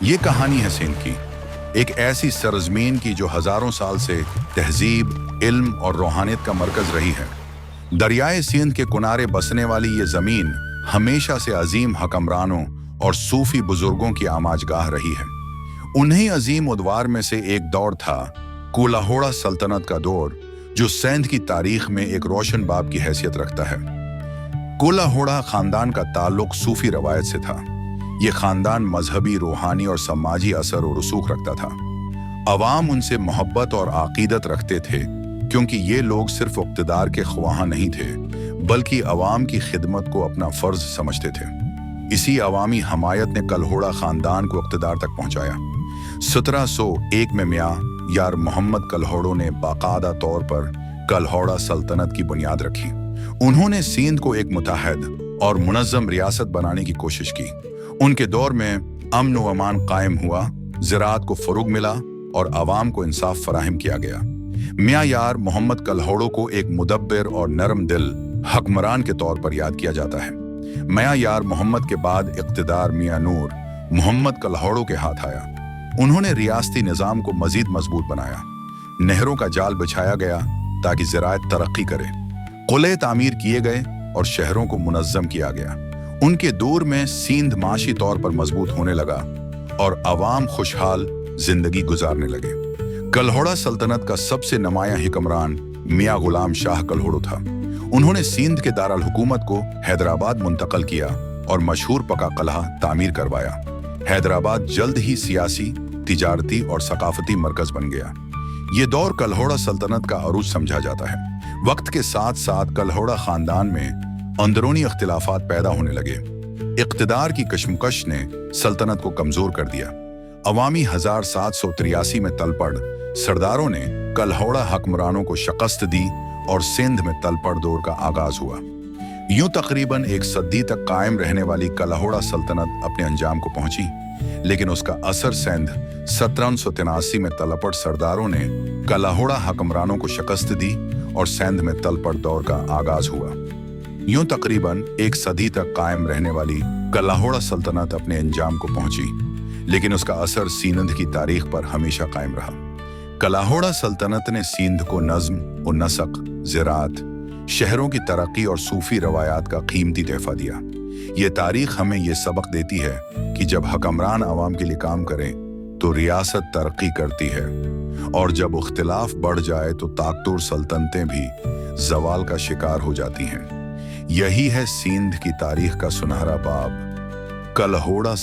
ये कहानी है सिंध की, एक ऐसी सरजमीन की जो हजारों साल से तहजीब, इल्म और रूहानियत का मरकज रही है। दरियाए सिंध के किनारे बसने वाली ये जमीन हमेशा से अजीम हकमरानों और सूफी बुजुर्गों की आमाजगाह रही है। उन्हीं अजीम उद्वार में से एक दौर था कोलाहोड़ा सल्तनत का दौर, जो सिंध की तारीख में एक रोशन बाब की हैसियत रखता है। कोलाहोड़ा खानदान का ताल्लुक सूफी रवायत से था। ये खानदान मजहबी, रूहानी और समाजी असर और रसूख रखता था। अवाम उनसे मोहब्बत और अकीदत रखते थे, क्योंकि ये लोग सिर्फ इक़्तिदार के ख्वाहां नहीं थे, बल्कि अवाम की खिदमत को अपना फर्ज समझते थे। इसी अवामी हमायत ने कलहोड़ा खानदान को इक़्तिदार तक पहुंचाया। 1701 में मियां यार मोहम्मद कलहोड़ों ने बाकायदा तौर पर कलहोड़ा सल्तनत की बुनियाद रखी। उन्होंने सिंध को एक मुत्तहद और मुनज़्ज़म रियासत बनाने की कोशिश की। उनके दौर में अमन व अमान कायम हुआ, ज़राअत को फ़रोग़ मिला और अवाम को इंसाफ फराहम किया गया। मियां यार मोहम्मद कलहोड़ों को एक मुदब्बिर और नरम दिल हकमरान के तौर पर याद किया जाता है। मियां यार मोहम्मद के बाद इक़्तिदार मियां नूर मोहम्मद कलहोड़ों के हाथ आया। उन्होंने रियासती निज़ाम को मज़ीद मजबूत बनाया। नहरों का जाल बिछाया गया ताकि ज़राअत तरक्की करे। क़िले तामीर किए गए और शहरों को मुनज़्ज़म किया गया। उनके दौर में सिंध माशी तौर पर मजबूत होने लगा और अवाम खुशहाल जिंदगी गुजारने लगे। कलहोड़ा सल्तनत का सबसे नुमायां हुक्मरान मियां गुलाम शाह कलहोड़ो था। उन्होंने सिंध के दारुल हुकूमत को हैदराबाद मुंतकिल किया और मशहूर पक्का किला तामीर करवाया। हैदराबाद जल्द ही सियासी, तिजारती और सकाफती मरकज बन गया। ये दौर कलहोड़ा सल्तनत का अरूज समझा जाता है। वक्त के साथ साथ कलहोड़ा खानदान में अंदरूनी इख्तिलाफात पैदा होने लगे। इक़्तिदार की कशमकश ने सल्तनत को कमजोर कर दिया। अवामी 1783 में तलपड़ सरदारों ने कलहोड़ा हुक्मरानों को शिकस्त दी और सिंध में तलपड़ दौर का आगाज हुआ। यूं तकरीबन एक सदी तक कायम रहने वाली कलहोड़ा सल्तनत अपने अंजाम को पहुंची, लेकिन उसका असर सिंध 1783 में तलपड़ सरदारों ने कलहोड़ा हुक्मरानों को शिकस्त दी और सिंध में तलपड़ दौर का आगाज हुआ। यूं तकरीबन एक सदी तक कायम रहने वाली कलहोड़ा सल्तनत अपने अंजाम को पहुंची, लेकिन उसका असर सिंध की तारीख पर हमेशा कायम रहा। कलहोड़ा सल्तनत ने सिंध को नज़्म और नसक, ज़राअत, शहरों की तरक्की और सूफी रवायात का कीमती तोहफा दिया। ये तारीख हमें ये सबक देती है कि जब हुक्मरान अवाम के लिए काम करें तो रियासत तरक्की करती है, और जब इख्तिलाफ बढ़ जाए तो ताकतवर सल्तनतें भी ज़वाल का शिकार हो जाती हैं। यही है सिंध की तारीख का सुनहरा बाब, कलहोड़ा।